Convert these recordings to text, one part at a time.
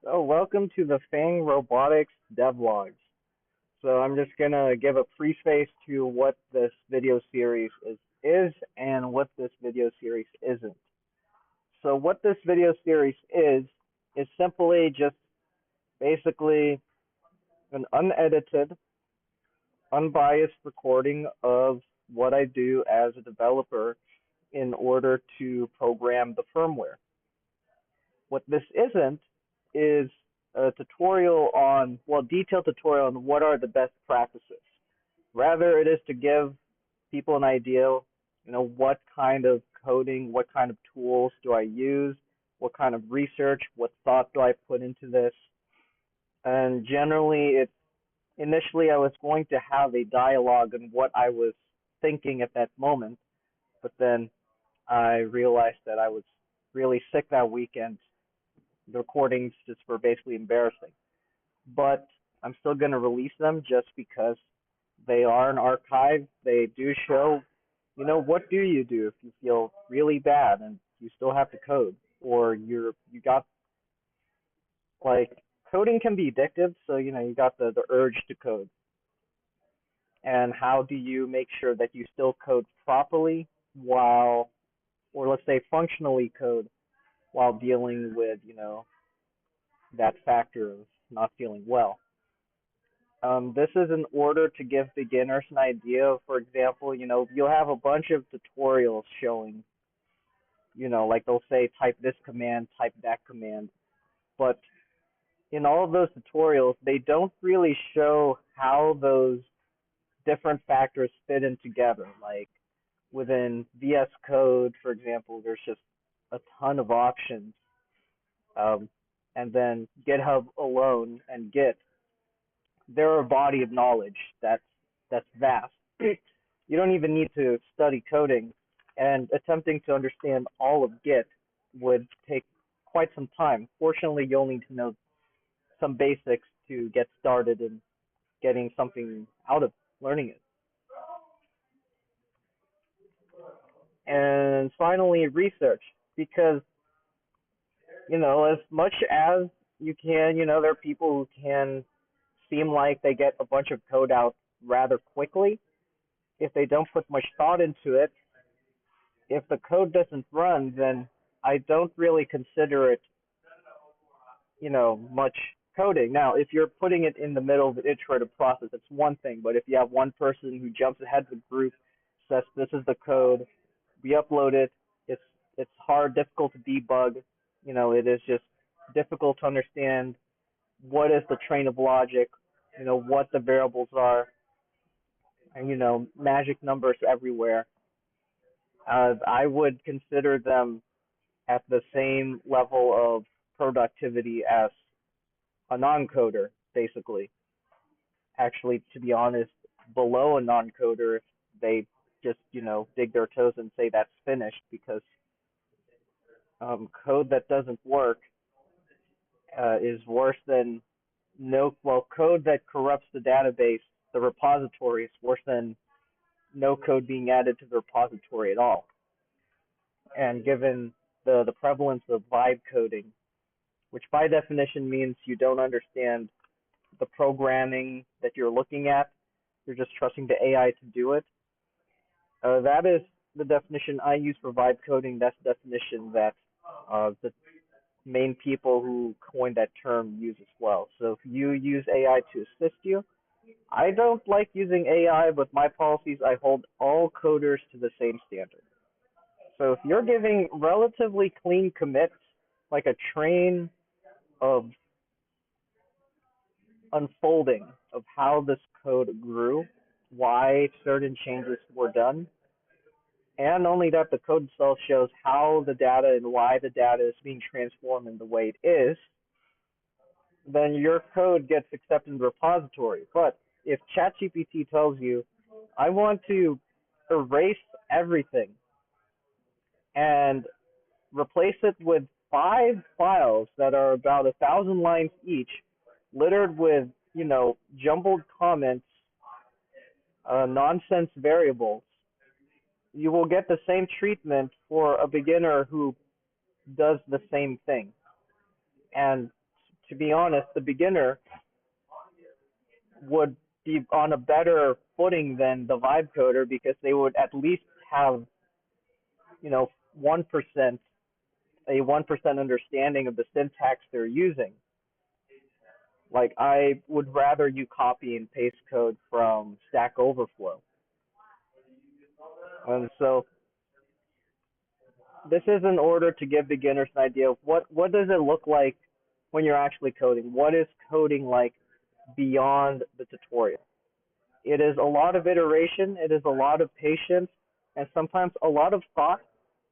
So welcome to the Fang Robotics devlogs. So I'm just gonna give a preface to what this video series is and what this video series isn't. So what this video series is simply just basically an unedited, unbiased recording of what I do as a developer in order to program the firmware. What this isn't is a tutorial on, well, detailed tutorial on what are the best practices. Rather, it is to give people an idea, what kind of coding, what kind of tools do I use, what kind of research, what thought do I put into this. And generally, initially I was going to have a dialogue on what I was thinking at that moment, but then I realized that I was really sick that weekend. The recordings just were basically embarrassing. But I'm still going to release them just because they are an archive. They do show, what do you do if you feel really bad and you still have to code, or you got like coding can be addictive, so you got the urge to code. And how do you make sure that you still code properly while, or let's say functionally code while dealing with, that factor of not feeling well? This is in order to give beginners an idea of, for example, you'll have a bunch of tutorials showing, like they'll say type this command, type that command, but in all of those tutorials, they don't really show how those different factors fit in together. Like within VS Code, for example, there's just a ton of options. And then GitHub alone and Git, they're a body of knowledge that's vast. You don't even need to study coding, and attempting to understand all of Git would take quite some time. Fortunately, you'll need to know some basics to get started in getting something out of learning it. And finally, research, because as much as you can, there are people who can seem like they get a bunch of code out rather quickly. If they don't put much thought into it, if the code doesn't run, then I don't really consider it, much coding. Now, if you're putting it in the middle of an iterative process, it's one thing. But if you have one person who jumps ahead of the group, says this is the code, we upload it, it's hard, difficult to debug. It is just difficult to understand what is the train of logic, what the variables are, and magic numbers everywhere. I would consider them at the same level of productivity as a non-coder, basically. Actually, to be honest, below a non-coder if they just, dig their toes and say that's finished, because code that doesn't work is worse than code that corrupts the database, the repository, is worse than no code being added to the repository at all. And given the prevalence of vibe coding, which by definition means you don't understand the programming that you're looking at, you're just trusting the AI to do it. That is the definition I use for vibe coding. That's the definition that the main people who coined that term use as well. So if you use AI to assist you, I don't like using AI, but my policies, I hold all coders to the same standard. So if you're giving relatively clean commits, like a train of unfolding of how this code grew, why certain changes were done, and only that the code itself shows how the data and why the data is being transformed in the way it is, then your code gets accepted in the repository. But if ChatGPT tells you, I want to erase everything and replace it with 5 files that are about 1,000 lines each, littered with, jumbled comments, nonsense variables, you will get the same treatment for a beginner who does the same thing. And to be honest, the beginner would be on a better footing than the vibe coder because they would at least have, 1%, a 1% understanding of the syntax they're using. Like, I would rather you copy and paste code from Stack Overflow. And so this is in order to give beginners an idea of what does it look like when you're actually coding. What is coding like beyond the tutorial? It is a lot of iteration, it is a lot of patience, and sometimes a lot of thought,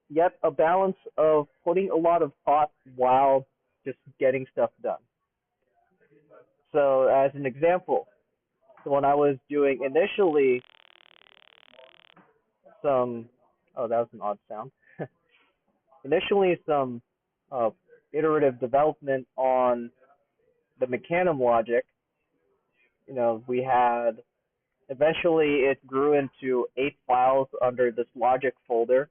yet a balance of putting a lot of thought while just getting stuff done. So as an example, when I was doing initially some, oh, that was an odd sound. Initially some uh, iterative development on the Mechanum logic, we had, eventually it grew into 8 files under this logic folder.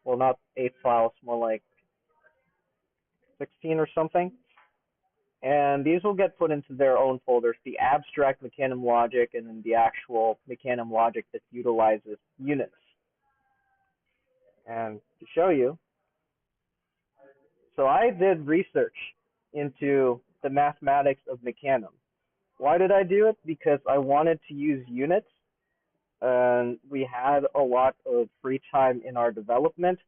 Well, not 8 files, more like 16 or something. And these will get put into their own folders, the abstract Mechanum logic and then the actual Mechanum logic that utilizes units. And to show you, so I did research into the mathematics of Mechanum. Why did I do it? Because I wanted to use units, and we had a lot of free time in our development.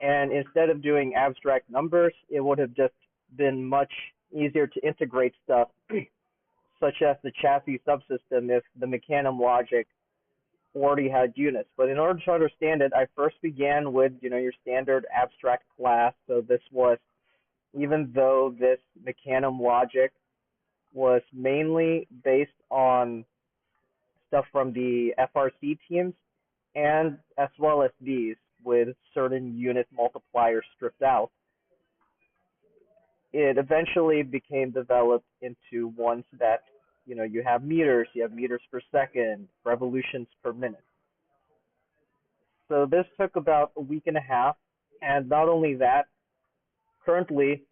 And instead of doing abstract numbers, it would have just been much easier to integrate stuff, such as the chassis subsystem, if the Mechanum logic already had units. But in order to understand it, I first began with, your standard abstract class. So this was, even though this Mechanum logic was mainly based on stuff from the FRC teams, and as well as these, with certain unit multipliers stripped out, it eventually became developed into ones that, you have meters per second, revolutions per minute. So this took about a week and a half, and not only that, currently,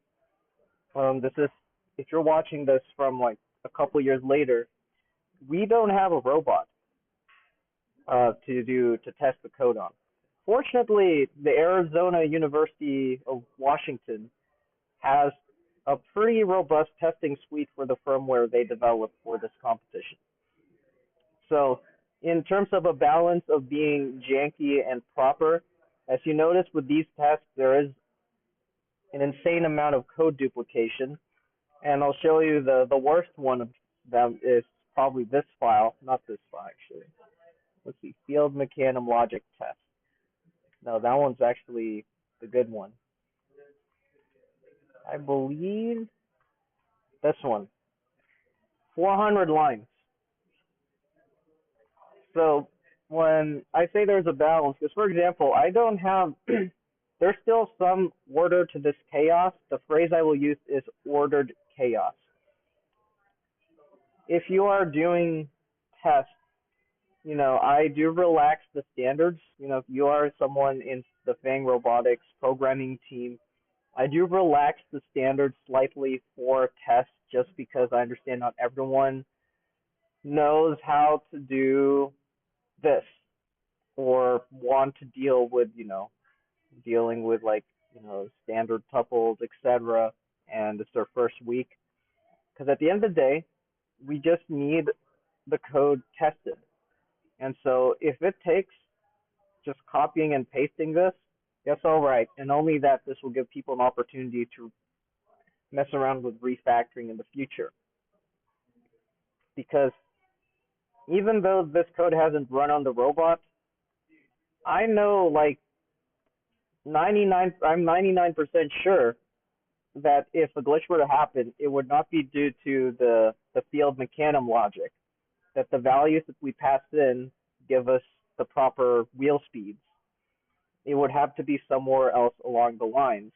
this is, if you're watching this from like a couple years later, we don't have a robot to test the code on. Fortunately, the Arizona University of Washington has a pretty robust testing suite for the firmware they developed for this competition. So in terms of a balance of being janky and proper, as you notice with these tests, there is an insane amount of code duplication. And I'll show you the worst one of them is probably this file, not this file actually. Let's see, field Mechanum logic test. No, that one's actually the good one. I believe this one. 400 lines. So when I say there's a balance, because for example, I don't have, there's still some order to this chaos. The phrase I will use is ordered chaos. If you are doing tests, I do relax the standards. If you are someone in the Fang Robotics programming team, I do relax the standards slightly for tests just because I understand not everyone knows how to do this or want to deal with, dealing with standard tuples, etc. And it's their first week. Because at the end of the day, we just need the code tested. And so if it takes just copying and pasting this, that's all right. And only that this will give people an opportunity to mess around with refactoring in the future. Because even though this code hasn't run on the robot, I know I'm 99% sure that if a glitch were to happen, it would not be due to the field Mechanum logic, that the values that we passed in give us the proper wheel speeds. It would have to be somewhere else along the lines.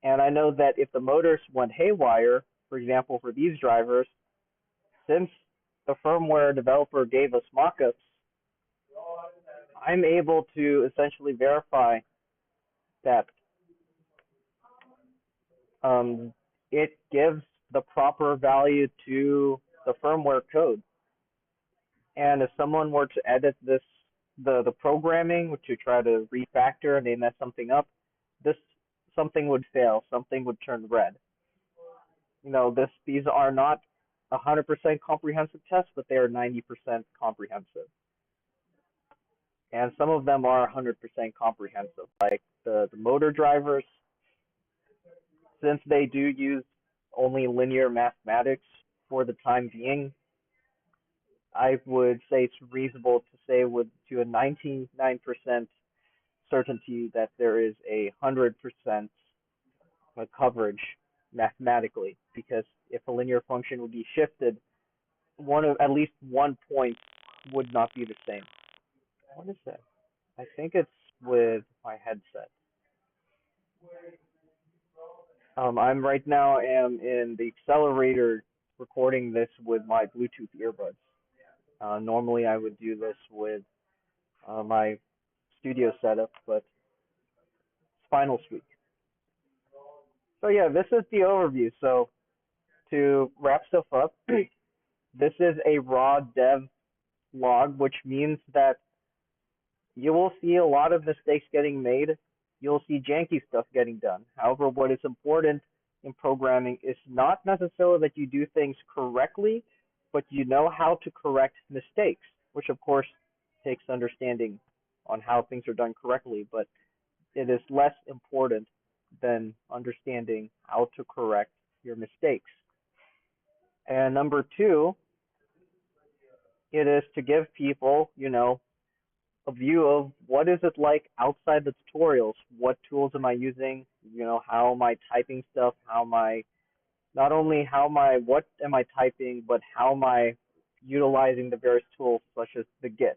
And I know that if the motors went haywire, for example, for these drivers, since the firmware developer gave us mockups, I'm able to essentially verify that it gives the proper value to the firmware code. And if someone were to edit the programming to try to refactor and they mess something up, this something would fail, something would turn red. These are not 100% comprehensive tests, but they are 90% comprehensive. And some of them are 100% comprehensive, like the motor drivers, since they do use only linear mathematics for the time being. I would say it's reasonable to say to a 99% certainty that there is 100% coverage mathematically, because if a linear function would be shifted, at least 1 point would not be the same. What is that? I think it's with my headset. I'm right now am in the accelerator recording this with my Bluetooth earbuds. Normally I would do this with my studio setup, but spinal squeak. So yeah, this is the overview. So to wrap stuff up, this is a raw dev log, which means that you will see a lot of mistakes getting made. You'll see janky stuff getting done. However, what is important in programming is not necessarily that you do things correctly, but you know how to correct mistakes, which of course takes understanding on how things are done correctly, but it is less important than understanding how to correct your mistakes. And number two, it is to give people, a view of what is it like outside the tutorials. What tools am I using? How am I typing stuff? What am I typing, but how am I utilizing the various tools such as the Git?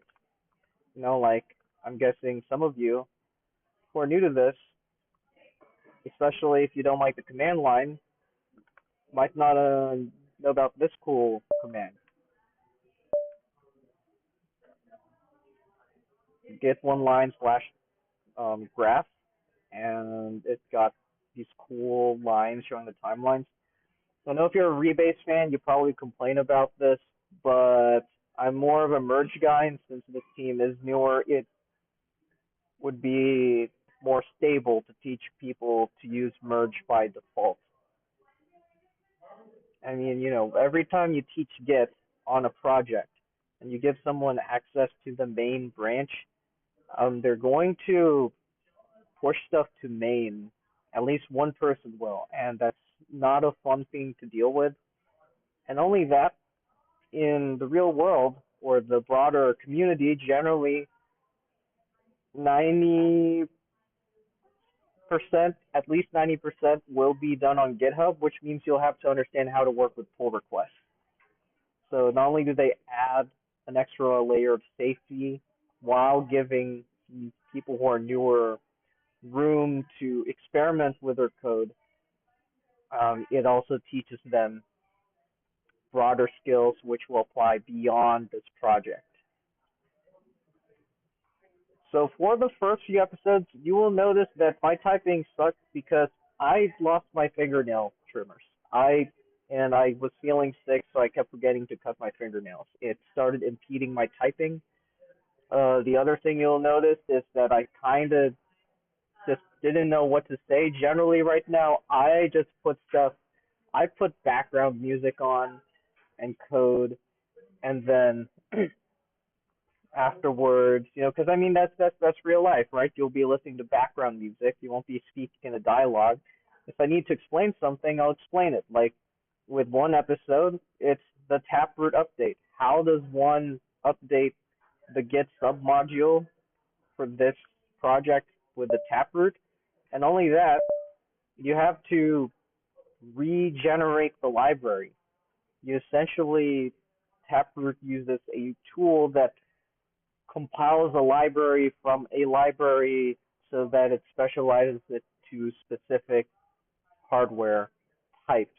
Like I'm guessing some of you who are new to this, especially if you don't like the command line, might not know about this cool command. Git one line slash graph, and it's got these cool lines showing the timelines. I know if you're a Rebase fan, you probably complain about this, but I'm more of a merge guy, and since this team is newer, it would be more stable to teach people to use merge by default. I mean, every time you teach Git on a project and you give someone access to the main branch, they're going to push stuff to main. At least one person will, and that's not a fun thing to deal with. And only that, in the real world or the broader community, generally 90%, at least 90% will be done on GitHub, which means you'll have to understand how to work with pull requests. So not only do they add an extra layer of safety while giving people who are newer room to experiment with their code, it also teaches them broader skills which will apply beyond this project. So for the first few episodes, you will notice that my typing sucked because I lost my fingernail trimmers. I was feeling sick, so I kept forgetting to cut my fingernails. It started impeding my typing. The other thing you'll notice is that I kind of just didn't know what to say. Generally, right now, I put background music on and code, and then afterwards, because I mean that's real life, right? You'll be listening to background music. You won't be speaking in a dialogue. If I need to explain something, I'll explain it. Like with one episode, it's the taproot update. How does one update the Git submodule for this project with the taproot? And only that, you have to regenerate the library. You essentially, Taproot uses a tool that compiles a library from a library so that it specializes it to specific hardware types.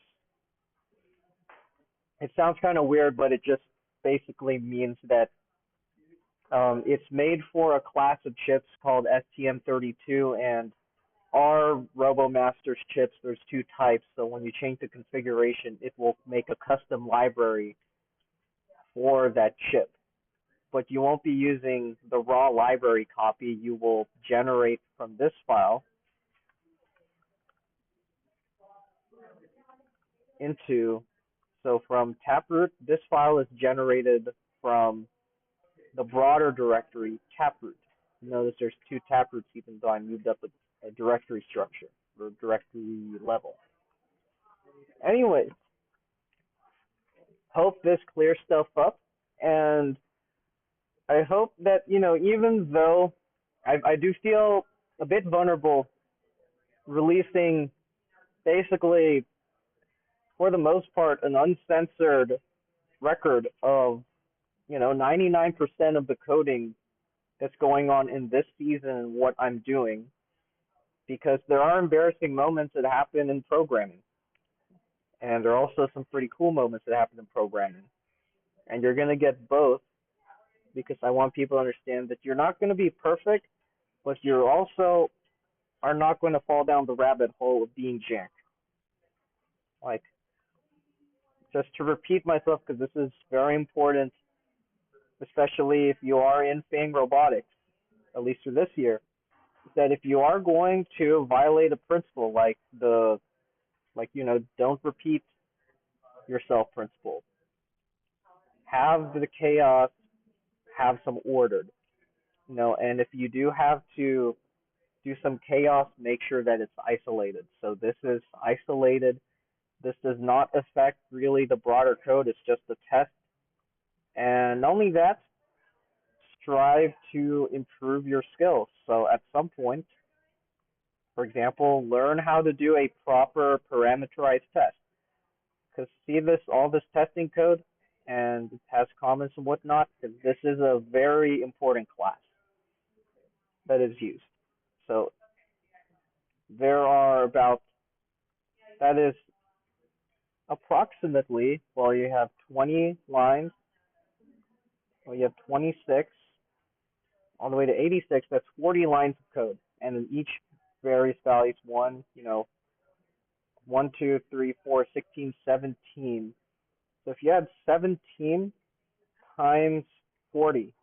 It sounds kind of weird, but it just basically means that it's made for a class of chips called STM32, and are RoboMaster's chips. There's two types, so when you change the configuration, it will make a custom library for that chip. But you won't be using the raw library copy. You will generate from this file into, so from taproot, this file is generated from the broader directory taproot. Notice there's two taproots even though I moved up a directory structure or directory level. Anyway, hope this clears stuff up, and I hope that, even though I do feel a bit vulnerable releasing basically, for the most part, an uncensored record of, 99% of the coding that's going on in this season and what I'm doing, because there are embarrassing moments that happen in programming. And there are also some pretty cool moments that happen in programming. And you're going to get both, because I want people to understand that you're not going to be perfect, but you also are not going to fall down the rabbit hole of being jank. Like, just to repeat myself, because this is very important, especially if you are in Fang Robotics, at least for this year, that if you are going to violate a principle like don't repeat yourself principle, have the chaos, have some ordered, and if you do have to do some chaos, make sure that it's isolated. So this is isolated. This does not affect really the broader code. It's just a test. And not only that, strive to improve your skills. So at some point, for example, learn how to do a proper parameterized test. Because see all this testing code, and it has comments and whatnot, because this is a very important class that is used. So there are that is approximately, you have 20 lines, you have 26, all the way to 86, that's 40 lines of code. And in each various values, 1, 2, 3, 4, 16, 17. So if you had 17 times 40,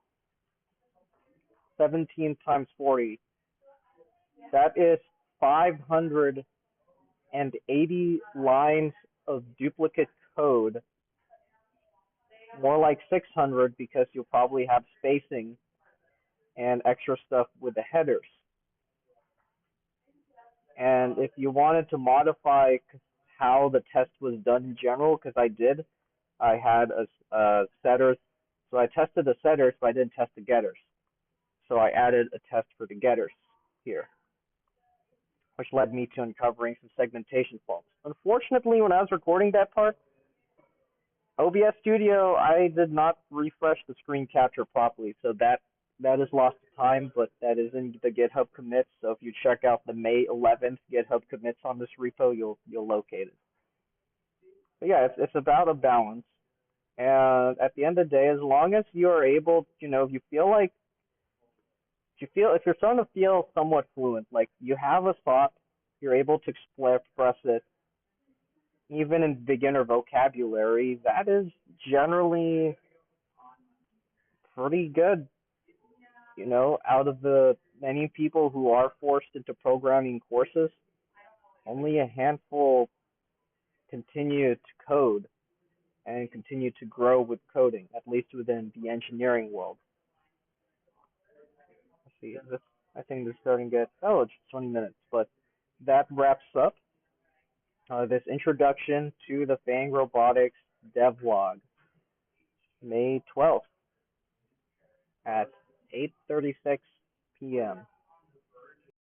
17 times 40, that is 580 lines of duplicate code, more like 600 because you'll probably have spacing and extra stuff with the headers. And if you wanted to modify how the test was done in general, because I had a setter, so I tested the setters, but I didn't test the getters. So I added a test for the getters here, which led me to uncovering some segmentation faults. Unfortunately, when I was recording that part, OBS Studio, I did not refresh the screen capture properly, so that is lost time, but that is in the GitHub commits. So if you check out the May 11th GitHub commits on this repo, you'll locate it. But yeah, it's about a balance. And at the end of the day, as long as you are able, if you're starting to feel somewhat fluent, like you have a thought, you're able to express it, even in beginner vocabulary, that is generally pretty good. Out of the many people who are forced into programming courses, only a handful continue to code and continue to grow with coding, at least within the engineering world. Let's see, I think this is starting to get, it's 20 minutes, but that wraps up this introduction to the Fang Robotics devlog, May 12th at 8:36 p.m.